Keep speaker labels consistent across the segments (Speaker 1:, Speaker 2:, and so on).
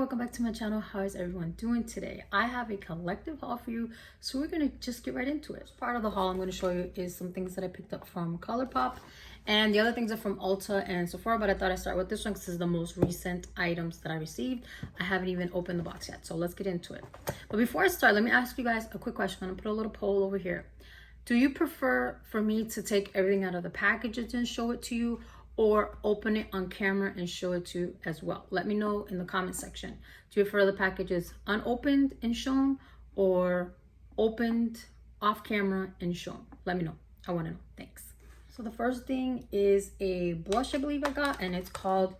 Speaker 1: welcome back to my channel. How is everyone doing today? I have a collective haul for you, so we're gonna just get right into it. Part of the haul I'm going to show you is some things that I picked up from Colourpop, and the other things are from Ulta and Sephora, but I thought I'd start with this one because this is the most recent items that I received. I haven't even opened the box yet, so let's get into it. But before I start, let me ask you guys a quick question. I'm gonna put a little poll over here. Do you prefer for me to take everything out of the package and show it to you, or open it on camera and show it to you as well? Let me know in the comment section. Do you prefer the packages unopened and shown, or opened off camera and shown? Let me know. I want to know. Thanks. So the first thing is a blush I believe I got, and it's called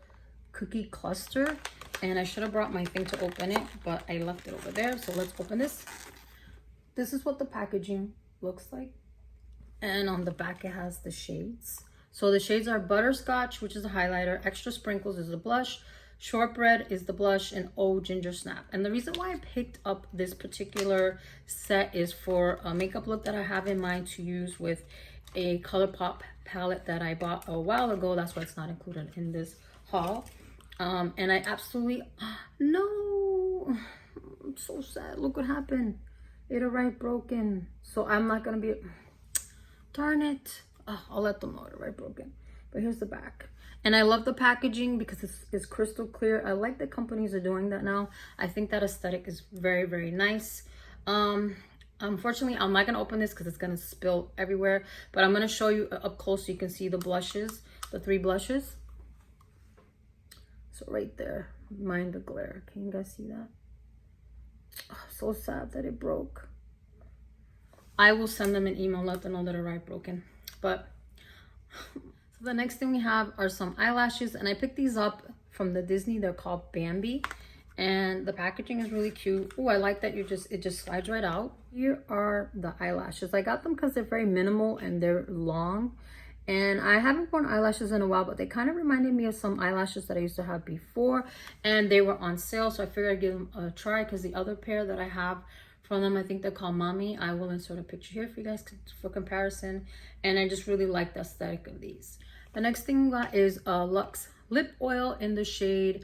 Speaker 1: Cookie Cluster. And I should have brought my thing to open it, but I left it over there. So let's open this. This is what the packaging looks like. And on the back it has the shades. So the shades are Butterscotch, which is a highlighter, Extra Sprinkles is the blush, Shortbread is the blush, and Oh Ginger Snap. And the reason why I picked up this particular set is for a makeup look that I have in mind to use with a Colourpop palette that I bought a while ago. That's why it's not included in this haul. And I absolutely, no, I'm so sad. Look what happened. It arrived broken. So I'm not gonna be, darn it. Oh, I'll let them know it right broken. But here's the back, and I love the packaging because it's crystal clear. I like that companies are doing that now. I think that aesthetic is very, very nice. Unfortunately, I'm not gonna open this because it's gonna spill everywhere, but I'm gonna show you up close so you can see the blushes, the 3 blushes. So right there, mind the glare. Can you guys see that? Oh, so sad that it broke. I will send them an email, let them know that it arrived broken. But so the next thing we have are some eyelashes, and I picked these up from the Disney. They're called Bambi, and the packaging is really cute. Oh, I like that it just slides right out. Here are the eyelashes. I got them because they're very minimal and they're long, and I haven't worn eyelashes in a while, but they kind of reminded me of some eyelashes that I used to have before, and they were on sale, so I figured I'd give them a try because the other pair that I have from them, I think they're called Mommy. I will insert a picture here for you guys for comparison. And I just really like the aesthetic of these. The next thing we got is Luxe Lip Oil in the shade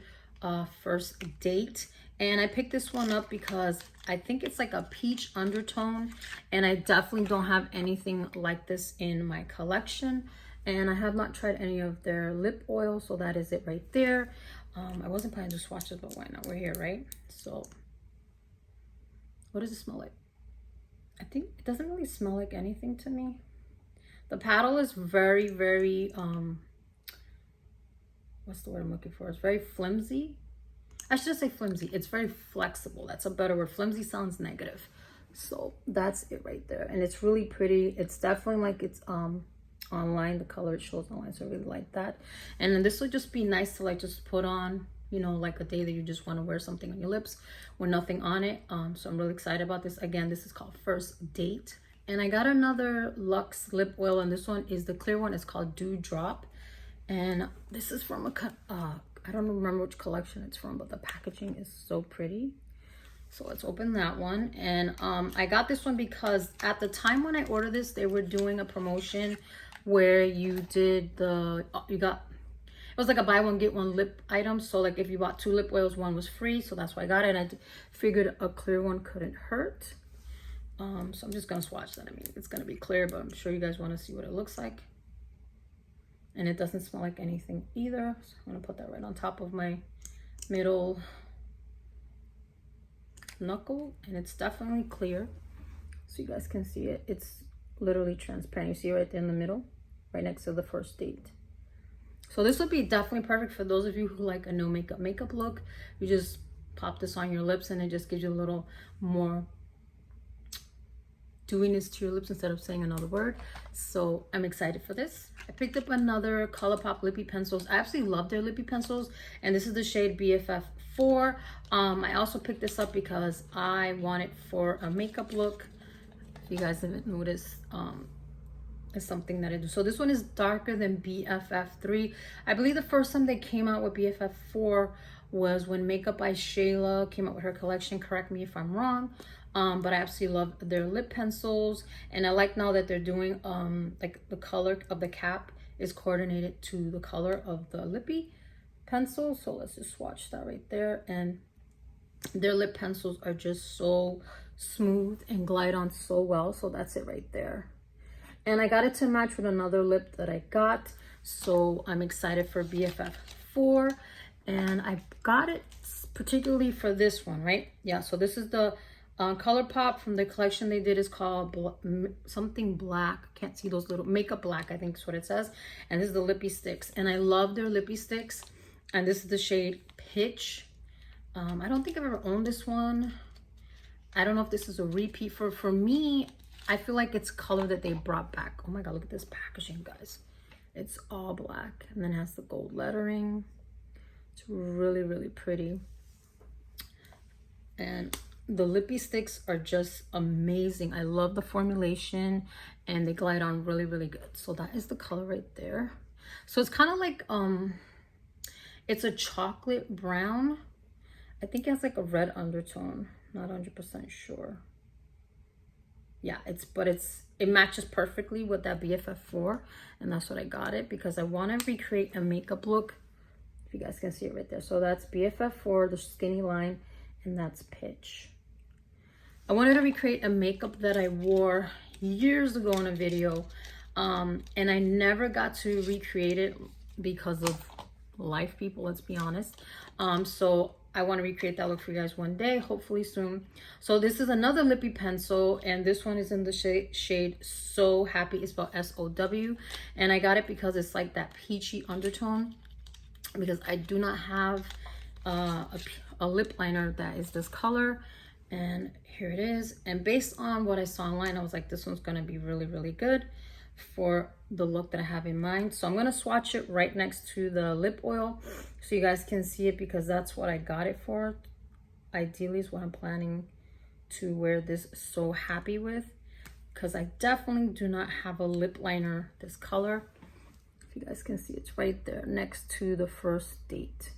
Speaker 1: First Date. And I picked this one up because I think it's like a peach undertone. And I definitely don't have anything like this in my collection. And I have not tried any of their lip oil. So that is it right there. I wasn't planning to swatch this, but why not? We're here, right? So what does it smell like? I think it doesn't really smell like anything to me. The paddle is very, very, what's the word I'm looking for? It's very flimsy. I should say flimsy. It's very flexible. That's a better word. Flimsy sounds negative. So that's it right there. And it's really pretty. It's definitely like it's online. The color it shows online. So I really like that. And then this will just be nice to like just put on, you know, like a day that you just want to wear something on your lips with nothing on it. So I'm really excited about this. Again, this is called First Date. And I got another Luxe lip oil, and this one is the clear one. It's called Dew Drop, and this is from I don't remember which collection it's from, but the packaging is so pretty. So let's open that one. And I got this one because at the time when I ordered this, they were doing a promotion where you did it was like a buy one get one lip item. So like if you bought 2 lip oils, one was free. So that's why I got it. And I figured a clear one couldn't hurt. So I'm just gonna swatch that. I mean, it's gonna be clear, but I'm sure you guys want to see what it looks like. And it doesn't smell like anything either. So I'm gonna put that right on top of my middle knuckle, and it's definitely clear, so you guys can see it. It's literally transparent. You see it right there in the middle, right next to the First Date. So this would be definitely perfect for those of you who like a no makeup look. You just pop this on your lips, and it just gives you a little more dewiness to your lips instead of saying another word. So I'm excited for this. I picked up another Colourpop lippie pencils. I absolutely love their lippie pencils, and this is the shade BFF4. I also picked this up because I want it for a makeup look. If you guys haven't noticed, it's something that I do. So this one is darker than BFF3. I believe the first time they came out with BFF4 was when Makeup by Shayla came out with her collection. Correct me if I'm wrong. But I absolutely love their lip pencils, and I like now that they're doing like the color of the cap is coordinated to the color of the lippie pencil. So let's just swatch that right there, and Their lip pencils are just so smooth and glide on so well. So that's it right there. And I got it to match with another lip that I got. So I'm excited for BFF4. And I got it particularly for this one, right? Yeah, so this is the Colourpop from the collection they did. Is called something black. Can't see those little makeup black, I think is what it says. And this is the LIPPIE sticks. And I love their LIPPIE sticks. And this is the shade Pitch. I don't think I've ever owned this one. I don't know if this is a repeat. For me, I feel like it's color that they brought back. Oh my God, look at this packaging, guys. It's all black and then it has the gold lettering. It's really, really pretty. And the LIPPIE sticks are just amazing. I love the formulation and they glide on really, really good. So that is the color right there. So it's kind of like, it's a chocolate brown. I think it has like a red undertone. Not 100% sure. Yeah, it matches perfectly with that BFF4, and that's what I got it because I want to recreate a makeup look. If you guys can see it right there. So that's BFF4, the skinny line, and that's Pitch. I wanted to recreate a makeup that I wore years ago in a video, and I never got to recreate it because of life, people, let's be honest. So I want to recreate that look for you guys one day, hopefully soon. So this is another LIPPIE pencil, and this one is in the shade So Happy. It's spelled S-O-W, and I got it because it's like that peachy undertone, because I do not have a lip liner that is this color. And here it is. And based on what I saw online, I was like, this one's going to be really, really good for the look that I have in mind. So I'm going to swatch it right next to the lip oil so you guys can see it, because that's what I got it for. Ideally is what I'm planning to wear this So Happy with, because I definitely do not have a lip liner this color. If you guys can see, it's right there next to the First Date.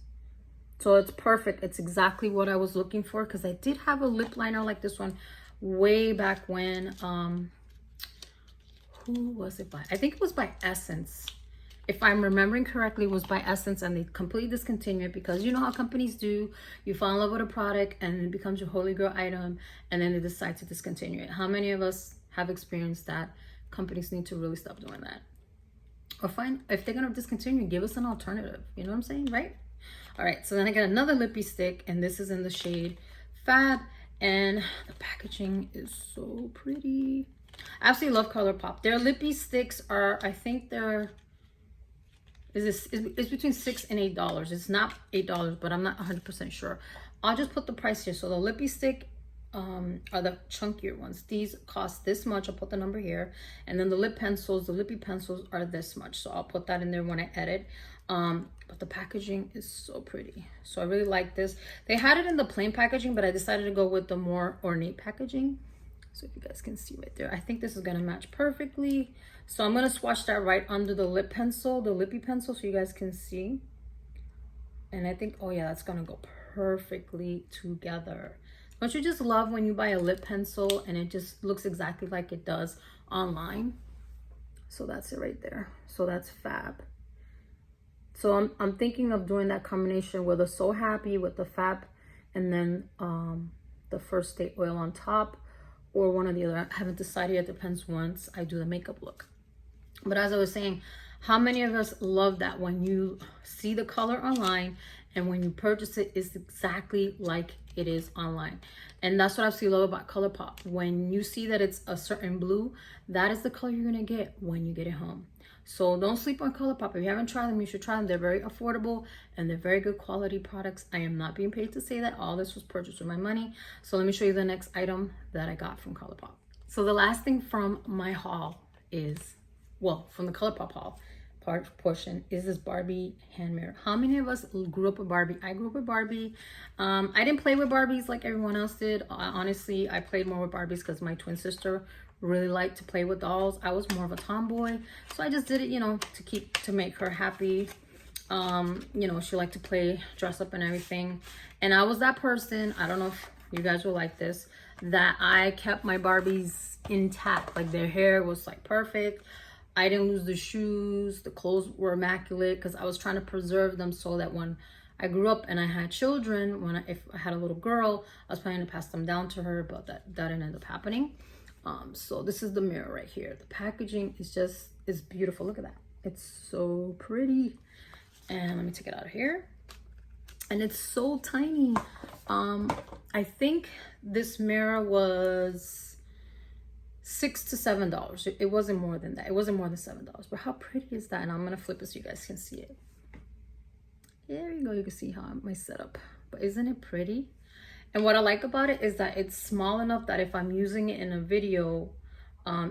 Speaker 1: So it's perfect. It's exactly what I was looking for, because I did have a lip liner like this one way back when. Who was it by? I think it was by Essence. If I'm remembering correctly, it was by Essence, and they completely discontinued it because you know how companies do. You fall in love with a product and it becomes your holy grail item, and then they decide to discontinue it. How many of us have experienced that? Companies need to really stop doing that. Or find, if they're going to discontinue, give us an alternative. You know what I'm saying, right? All right, so then I got another LIPPIE stick, and this is in the shade Fab, and the packaging is so pretty. I absolutely love Colourpop. Their LIPPIE sticks are, I think they're, it's between $6 and $8. It's not $8, but I'm not 100% sure. I'll just put the price here. So the LIPPIE stick are the chunkier ones. These cost this much. I'll put the number here. And then the lip pencils, the LIPPIE pencils are this much. So I'll put that in there when I edit. But the packaging is so pretty. So I really like this. They had it in the plain packaging, but I decided to go with the more ornate packaging. So if you guys can see right there, I think this is gonna match perfectly. So I'm gonna swatch that right under the lip pencil, the LIPPIE pencil, so you guys can see. And I think, oh yeah, that's gonna go perfectly together. Don't you just love when you buy a lip pencil and it just looks exactly like it does online? So that's it right there. So that's Fab. So I'm thinking of doing that combination with a So Happy with the Fab, and then the First Date oil on top, or one or the other. I haven't decided yet. Depends once I do the makeup look. But as I was saying, how many of us love that when you see the color online and when you purchase it, it's exactly like it is online? And that's what I absolutely love about Colourpop. When you see that it's a certain blue, that is the color you're gonna get when you get it home. So don't sleep on Colourpop. If you haven't tried them, you should try them. They're very affordable and they're very good quality products. I am not being paid to say that. All this was purchased with my money. So let me show you the next item that I got from Colourpop. So the last thing from my haul is, well, from the Colourpop haul portion, is this Barbie hand mirror. How many of us grew up with Barbie? I grew up with Barbie. I didn't play with Barbies like everyone else did. Honestly, I played more with Barbies because my twin sister really liked to play with dolls. I was more of a tomboy, so I just did it, you know, to make her happy. You know, she liked to play, dress up and everything, and I was that person, I don't know if you guys were like this, that I kept my Barbies intact. Like their hair was like perfect, I didn't lose the shoes, the clothes were immaculate, because I was trying to preserve them so that when I grew up and I had children. If I had a little girl, I was planning to pass them down to her, but that didn't end up happening. So this is the mirror right here. The packaging is beautiful. Look at that. It's so pretty. And let me take it out of here. And it's so tiny. I think this mirror was $6 to $7. It wasn't more than that. It wasn't more than $7. But how pretty is that? And I'm gonna flip it so you guys can see it. There you go. You can see how my setup. But isn't it pretty? And what I like about it is that it's small enough that if I'm using it in a video,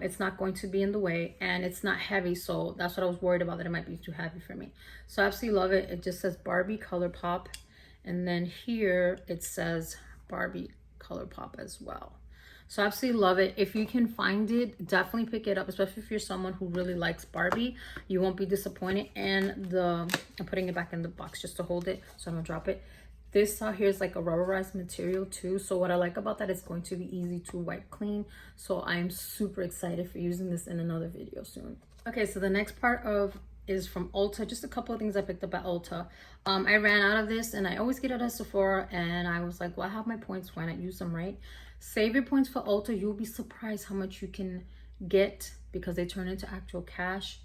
Speaker 1: it's not going to be in the way, and it's not heavy. So that's what I was worried about, that it might be too heavy for me. So I absolutely love it. It just says Barbie Colourpop, and then here it says Barbie Colourpop as well. So I absolutely love it. If you can find it, definitely pick it up, especially if you're someone who really likes Barbie. You won't be disappointed. And I'm putting it back in the box just to hold it so I don't drop it. This out here is like a rubberized material too. So what I like about that, it's going to be easy to wipe clean. So I am super excited for using this in another video soon. Okay, so the next part is from Ulta. Just a couple of things I picked up at Ulta. I ran out of this, and I always get it at Sephora, and I was like, well, I have my points, why not use them, right? Save your points for Ulta. You'll be surprised how much you can get because they turn into actual cash,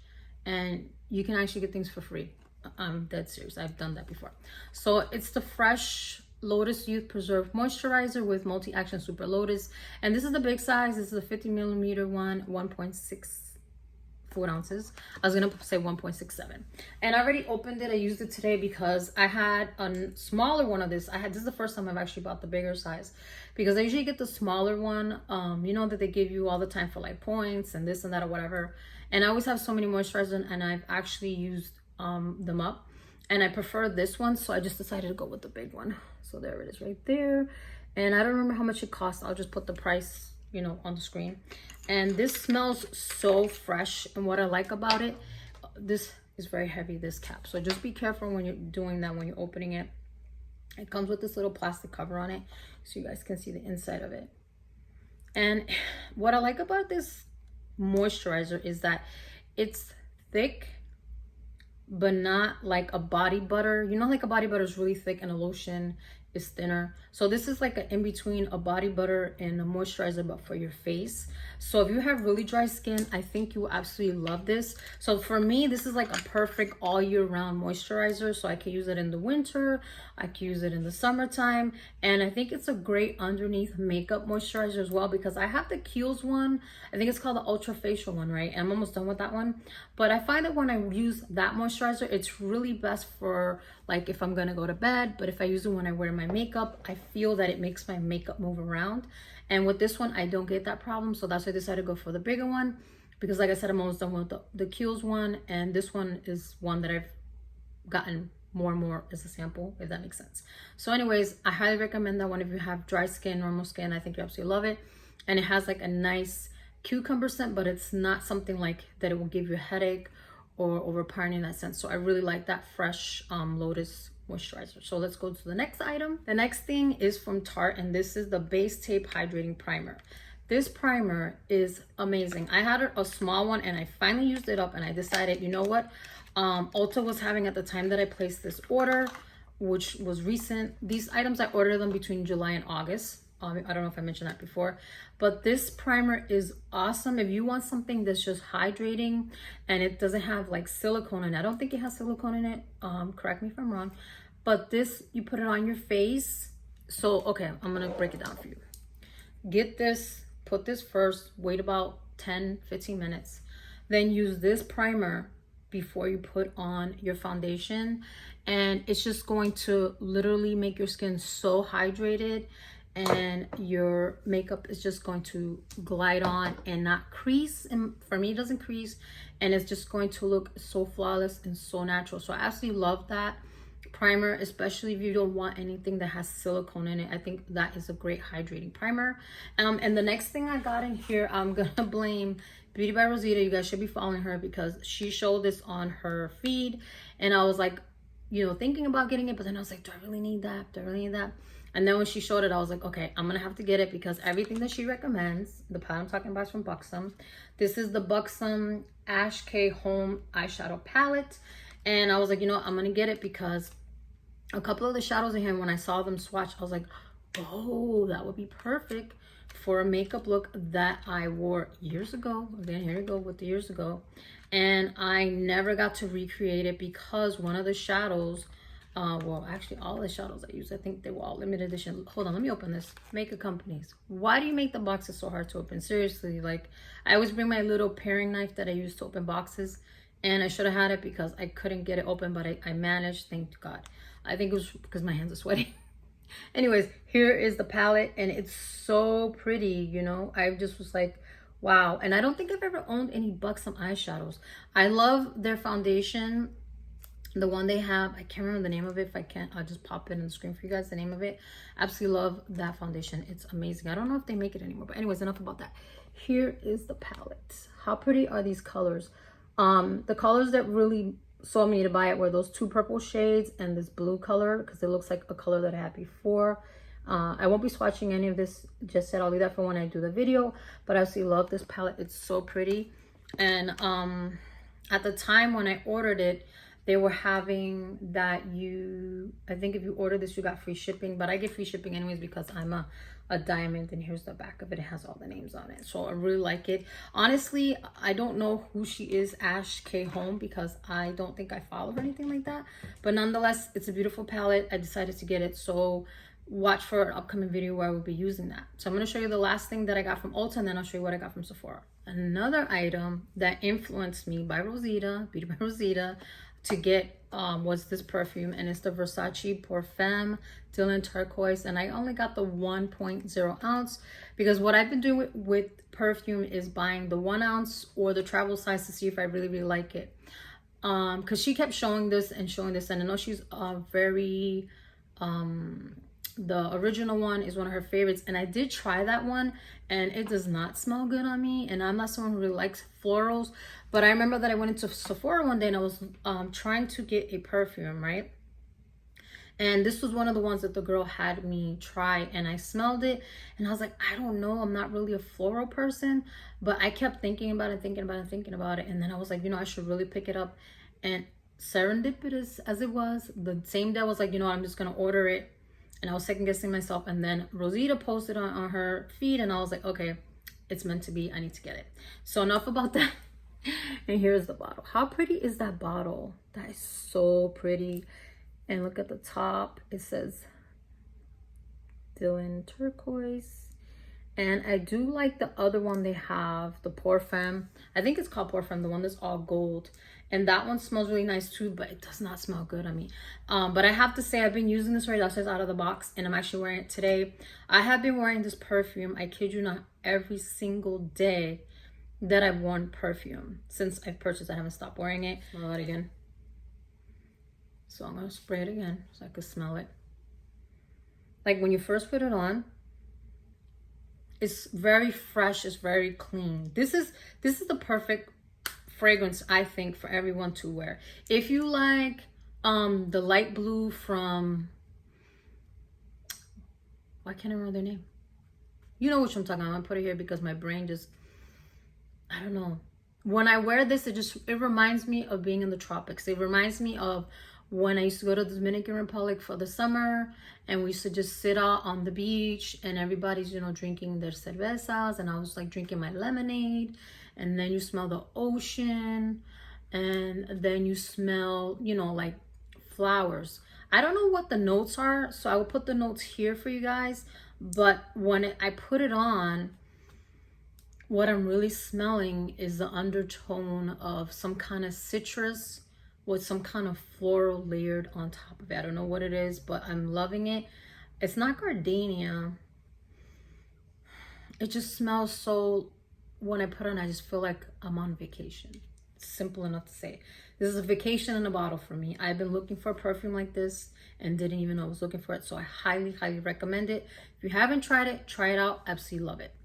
Speaker 1: and you can actually get things for free. I'm dead serious. I've done that before. So it's the Fresh Lotus Youth Preserve Moisturizer with Multi-Action Super Lotus. And this is the big size. This is a 50 millimeter one, 1.64 ounces. I was going to say 1.67. And I already opened it. I used it today because I had a smaller one of this. This is the first time I've actually bought the bigger size, because I usually get the smaller one, you know, that they give you all the time for like points and this and that or whatever. And I always have so many moisturizers, and I've actually used them up, and I prefer this one, so I just decided to go with the big one. So there it is right there, and I don't remember how much it cost. I'll just put the price, you know, on the screen. And this smells so fresh, and what I like about it, this is very heavy, this cap, so just be careful when you're doing that, when you're opening it. It comes with this little plastic cover on it so you guys can see the inside of it. And what I like about this moisturizer is that it's thick, but not like a body butter. You know, like a body butter is really thick and a lotion is thinner. So this is like an in between a body butter and a moisturizer, but for your face. So if you have really dry skin, I think you will absolutely love this. So for me, this is like a perfect all year round moisturizer. So I can use it in the winter, I can use it in the summertime, and I think it's a great underneath makeup moisturizer as well, because I have the Kiehl's one. I think it's called the Ultra Facial one, right? I'm almost done with that one. But I find that when I use that moisturizer, it's really best for like if I'm gonna go to bed, but if I use it when I wear my makeup, I feel that it makes my makeup move around. And with this one, I don't get that problem. So that's why I decided to go for the bigger one, because like I said, I'm almost done with the Kiehl's one, and this one is one that I've gotten more and more as a sample, if that makes sense. So anyways, I highly recommend that one if you have dry skin, normal skin. I think you absolutely love it. And it has like a nice cucumber scent, but it's not something like that it will give you a headache or overpowering in that sense. So I really like that Fresh Lotus moisturizer. So let's go to the next item. The next thing is from Tarte, and this is the Base Tape Hydrating Primer. This primer is amazing. I had a small one, and I finally used it up, and I decided, you know what, Ulta was having at the time that I placed this order, which was recent. These items, I ordered them between July and August. I don't know if I mentioned that before, but this primer is awesome. If you want something that's just hydrating and it doesn't have like silicone in it, I don't think it has silicone in it. Correct me if I'm wrong, but this, you put it on your face. So, okay, I'm gonna break it down for you. Get this, put this first, wait about 10-15 minutes, then use this primer before you put on your foundation, and it's just going to literally make your skin so hydrated, and your makeup is just going to glide on and not crease. And for me, it doesn't crease, and it's just going to look so flawless and so natural. So I absolutely love that primer, especially if you don't want anything that has silicone in it. I think that is a great hydrating primer. And the next thing I got in here, I'm gonna blame Beauty by Rosita. You guys should be following her because she showed this on her feed, and I was like, you know, thinking about getting it, but then I was like, do I really need that? Do I really need that? And then when she showed it, I was like, okay, I'm gonna have to get it because everything that she recommends, the palette I'm talking about is from BUXOM. This is the BUXOM Ash K HOLM eyeshadow palette. And I was like, you know, I'm gonna get it because a couple of the shadows in here, when I saw them swatch, I was like, oh, that would be perfect for a makeup look that I wore years ago. Again, here we go with the years ago. And I never got to recreate it because one of the shadows, well, actually all the shadows I use, I think they were all limited edition. Hold on, let me open this. Makeup companies, why do you make the boxes so hard to open? Seriously, like, I always bring my little paring knife that I use to open boxes, and I should have had it because I couldn't get it open, but I managed, thank God. I think it was because my hands are sweaty. Anyways, here is the palette, and it's so pretty, you know. I just was like, wow. And I don't think I've ever owned any BUXOM eyeshadows. I love their foundation, the one they have. I can't remember the name of it. If I can't, I'll just pop it in the screen for you guys, the name of it. Absolutely love that foundation. It's amazing. I don't know if they make it anymore, but anyways, enough about that. Here is the palette. How pretty are these colors? The colors that really sold me to buy it were those two purple shades and this blue color, because it looks like a color that I had before. I won't be swatching any of this just yet. I'll leave that for when I do the video, but I absolutely love this palette. It's so pretty. And at the time when I ordered it, they were having that I think if you order this, you got free shipping, but I get free shipping anyways because I'm a diamond, and here's the back of it. It has all the names on it, so I really like it. Honestly, I don't know who she is, Ash K Home, because I don't think I follow her or anything like that, but nonetheless, it's a beautiful palette. I decided to get it, so watch for an upcoming video where I will be using that. So I'm going to show you the last thing that I got from Ulta, and then I'll show you what I got from Sephora. Another item that influenced me by Rosita, Beauty by Rosita, to get was this perfume, and it's the Versace PERFUME Dylan Turquoise, and I only got the 1.0 ounce because what I've been doing with perfume is buying the 1 ounce or the travel size to see if I really like it, because she kept showing this and showing this, and I know she's very the original one is one of her favorites, and I did try that one, and it does not smell good on me, and I'm not someone who really likes florals. But I remember that I went into Sephora one day, and I was trying to get a perfume, right? And this was one of the ones that the girl had me try, and I smelled it, and I was like, I don't know, I'm not really a floral person, but I kept thinking about it, and then I was like, you know, I should really pick it up. And serendipitous as it was, the same day I was like, you know, I'm just gonna order it. And I was second guessing myself, and then Rosita posted on her feed, and I was like, okay, it's meant to be, I need to get it. So enough about that. And here's the bottle. How pretty is that bottle? That is so pretty. And look at the top, it says Dylan Turquoise. And I do like the other one they have, the PERFUME. I think it's called PERFUME, the one that's all gold. And that one smells really nice too, but it does not smell good on me. But I have to say, I've been using this right downstairs out of the box, and I'm actually wearing it today. I have been wearing this perfume, I kid you not, every single day that I've worn perfume. Since I've purchased, I haven't stopped wearing it. Smell it again. So I'm gonna spray it again so I can smell it. Like when you first put it on, it's very fresh, it's very clean. This is the perfect fragrance, I think, for everyone to wear. If you like the light blue from, why can't I remember their name? You know which I'm talking about. I'm gonna put it here because my brain just, I don't know. When I wear this, it reminds me of being in the tropics. It reminds me of when I used to go to the Dominican Republic for the summer, and we used to just sit out on the beach, and everybody's, you know, drinking their cervezas, and I was like drinking my lemonade, and then you smell the ocean, and then you smell, you know, like flowers. I don't know what the notes are, so I will put the notes here for you guys, but when I put it on, what I'm really smelling is the undertone of some kind of citrus with some kind of floral layered on top of it. I don't know what it is, but I'm loving it. It's not gardenia. It just smells so, when I put it on, I just feel like I'm on vacation. It's simple enough to say. This is a vacation in a bottle for me. I've been looking for a perfume like this and didn't even know I was looking for it. So I highly, highly recommend it. If you haven't tried it, try it out. Absolutely love it.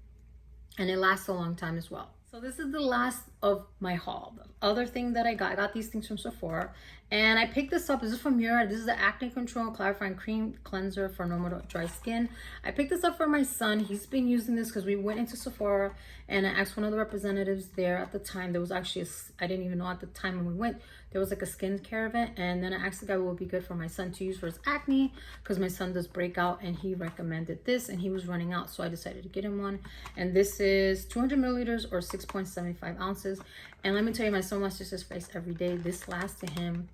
Speaker 1: And it lasts a long time as well. So this is the last of my haul. The other thing that I got these things from Sephora, and I picked this up. This is from MURAD. This is the Acne Control Clarifying Cream Cleanser for normal dry skin. I picked this up for my son. He's been using this because we went into Sephora, and I asked one of the representatives there at the time. There was actually I didn't even know at the time when we went, there was like a skincare event, and then I asked the guy what would be good for my son to use for his acne, because my son does breakout, and he recommended this, and he was running out, so I decided to get him one. And this is 200 milliliters or 6.75 ounces. And let me tell you, my son washes his face every day. This lasted him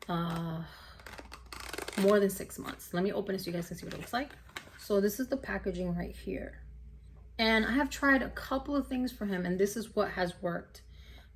Speaker 1: more than 6 months. Let me open it so you guys can see what it looks like. So this is the packaging right here. And I have tried a couple of things for him, and this is what has worked.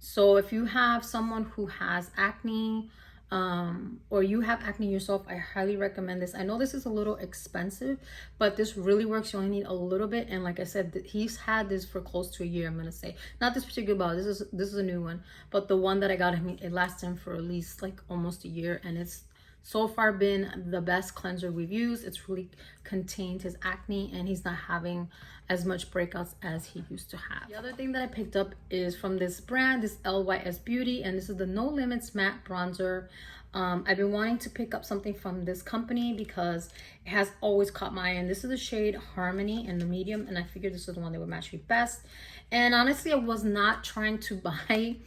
Speaker 1: So if you have someone who has acne, or you have acne yourself, I highly recommend this. I know this is a little expensive, but this really works. You only need a little bit. And like I said, he's had this for close to a year, I'm gonna say. Not this particular bottle, this is a new one, but the one that I got him, it lasted him for at least like almost a year, and it's so far been the best cleanser we've used. It's really contained his acne, and he's not having as much breakouts as he used to have. The other thing that I picked up is from this brand, this LYS Beauty, and this is the No Limits Matte Bronzer. I've been wanting to pick up something from this company because it has always caught my eye, and this is the shade Harmony in the medium, and I figured this is the one that would match me best. And honestly, I was not trying to buy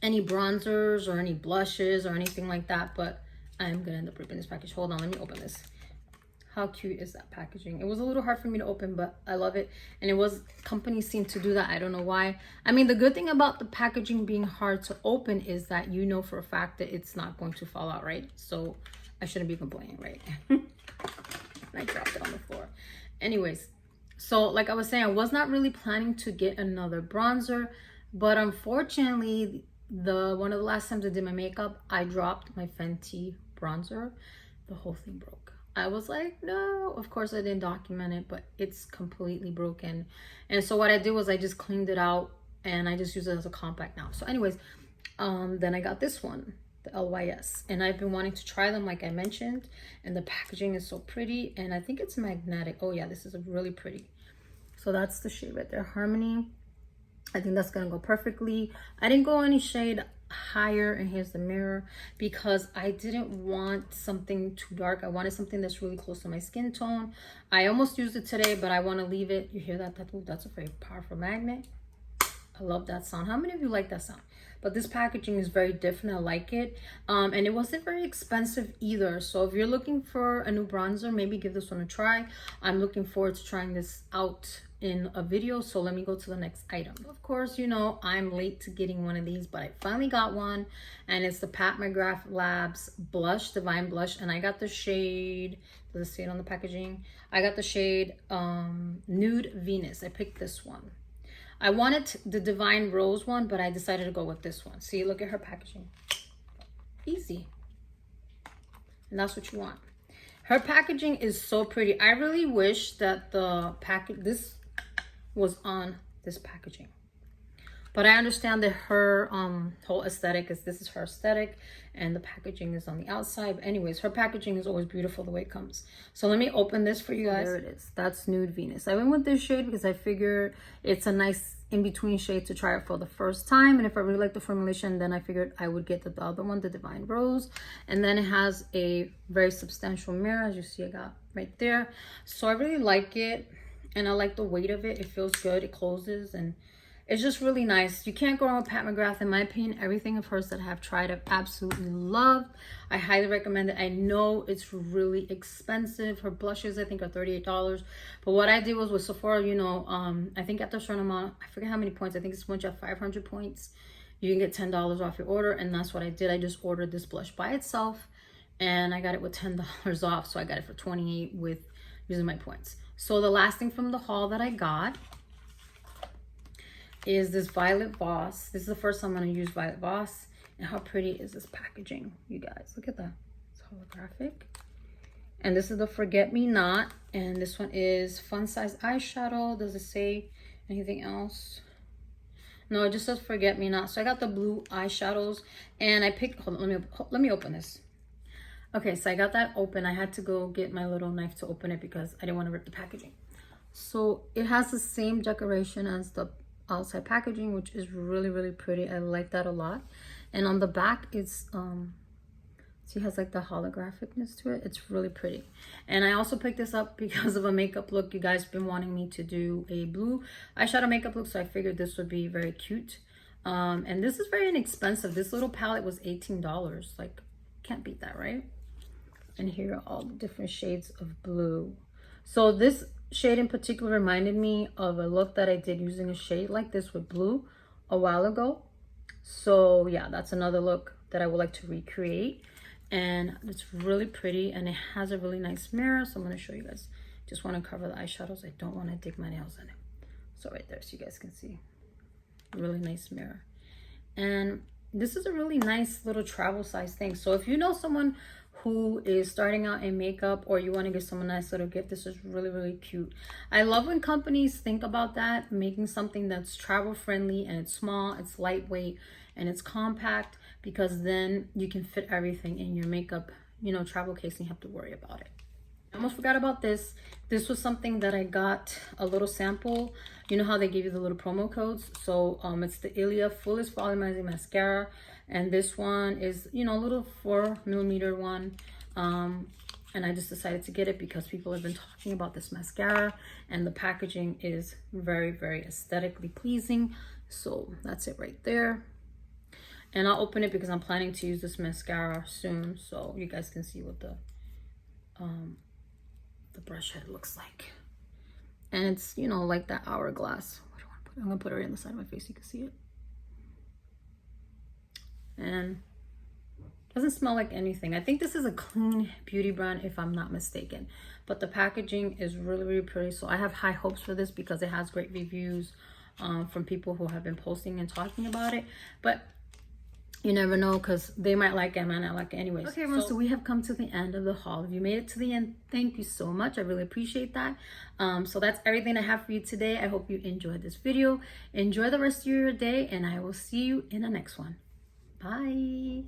Speaker 1: any bronzers or any blushes or anything like that, but I'm gonna end up ripping this package. Hold on, let me open this. How cute is that packaging? It was a little hard for me to open, but I love it. And it was, companies seem to do that. I don't know why. I mean, the good thing about the packaging being hard to open is that you know for a fact that it's not going to fall out, right? So I shouldn't be complaining, right? I dropped it on the floor. Anyways, so like I was saying, I was not really planning to get another bronzer, but unfortunately, one of the last times I did my makeup, I dropped my Fenty bronzer. The whole thing broke. I was like, no, of course I didn't document it, but it's completely broken. And so what I did was I just cleaned it out, and I just use it as a compact now. So anyways, then I got this one, the LYS, and I've been wanting to try them, like I mentioned, and the packaging is so pretty, and I think it's magnetic. Oh yeah, this is really pretty. So that's the shade right there, Harmony. I think that's gonna go perfectly. I didn't go any shade higher, and here's the mirror, because I didn't want something too dark. I wanted something that's really close to my skin tone. I almost used it today, but I want to leave it. You hear that? That's a very powerful magnet. I love that sound. How many of you like that sound? But this packaging is very different. I like it. And it wasn't very expensive either. So if you're looking for a new bronzer, maybe give this one a try. I'm looking forward to trying this out in a video. So let me go to the next item. Of course, you know, I'm late to getting one of these, but I finally got one, and it's the Pat McGrath Labs Blush, Divine Blush, and I got the shade, does it say it on the packaging? I got the shade Nude Venus. I picked this one. I wanted the Divine Rose one, but I decided to go with this one. See, look at her packaging. Easy. And that's what you want. Her packaging is so pretty. I really wish that the this was on this packaging, but I understand that her whole aesthetic is, this is her aesthetic, and the packaging is on the outside. But anyways, her packaging is always beautiful the way it comes. So let me open this for you guys. There it is. That's Nude Venus. I went with this shade because I figured it's a nice in-between shade to try it for the first time, and if I really like the formulation, then I figured I would get the other one, the Divine Rose. And then it has a very substantial mirror, as you see I got right there. So I really like it, and I like the weight of it. It feels good, it closes, and it's just really nice. You can't go wrong with Pat McGrath. In my opinion, everything of hers that I have tried, I've absolutely loved. I highly recommend it. I know it's really expensive. Her blushes, I think, are $38. But what I did was with Sephora, you know, I think after a certain amount, I forget how many points. I think it's once you have 500 points, you can get $10 off your order. And that's what I did. I just ordered this blush by itself, and I got it with $10 off. So I got it for $28 with using my points. So the last thing from the haul that I got is this Violet Voss. This is the first time I'm going to use Violet Voss. And how pretty is this packaging, you guys? Look at that. It's holographic. And this is the Forget Me Not. And this one is Fun Size Eyeshadow. Does it say anything else? No, it just says Forget Me Not. So I got the blue eyeshadows. And I picked... Hold on, let me open this. Okay, so I got that open. I had to go get my little knife to open it because I didn't want to rip the packaging. So it has the same decoration as the outside packaging, which is really, really pretty. I like that a lot. And on the back, it's see, it has like the holographicness to it. It's really pretty. And I also picked this up because of a makeup look. You guys have been wanting me to do a blue eyeshadow makeup look, so I figured this would be very cute. And this is very inexpensive. This little palette was $18. Like, can't beat that, right? And here are all the different shades of blue. So this shade in particular reminded me of a look that I did using a shade like this with blue a while ago. So yeah, that's another look that I would like to recreate. And it's really pretty, and it has a really nice mirror. So I'm going to show you guys. Just want to cover the eyeshadows. I don't want to dig my nails in it. So right there, so you guys can see. Really nice mirror. And this is a really nice little travel size thing. So if you know someone who is starting out in makeup, or you want to give someone a nice little gift, this is really, really cute. I love when companies think about that, making something that's travel friendly, and it's small, it's lightweight, and it's compact, because then you can fit everything in your makeup, you know, travel case, and you have to worry about it. I almost forgot about this. This was something that I got a little sample. You know how they give you the little promo codes? So it's the Ilia Fullest Volumizing Mascara. And this one is, you know, a little 4mm one. And I just decided to get it because people have been talking about this mascara. And the packaging is very, very aesthetically pleasing. So that's it right there. And I'll open it because I'm planning to use this mascara soon. So you guys can see what the brush head looks like. And it's, you know, like that hourglass. What do I want to put? I'm gonna put it right on the side of my face so you can see it. And it doesn't smell like anything. I think this is a clean beauty brand if I'm not mistaken. But the packaging is really, really pretty. So I have high hopes for this because it has great reviews from people who have been posting and talking about it. But you never know, because they might like it, I might not like it anyways. Okay, everyone, so we have come to the end of the haul. If you made it to the end, thank you so much. I really appreciate that. So that's everything I have for you today. I hope you enjoyed this video. Enjoy the rest of your day, and I will see you in the next one. Bye.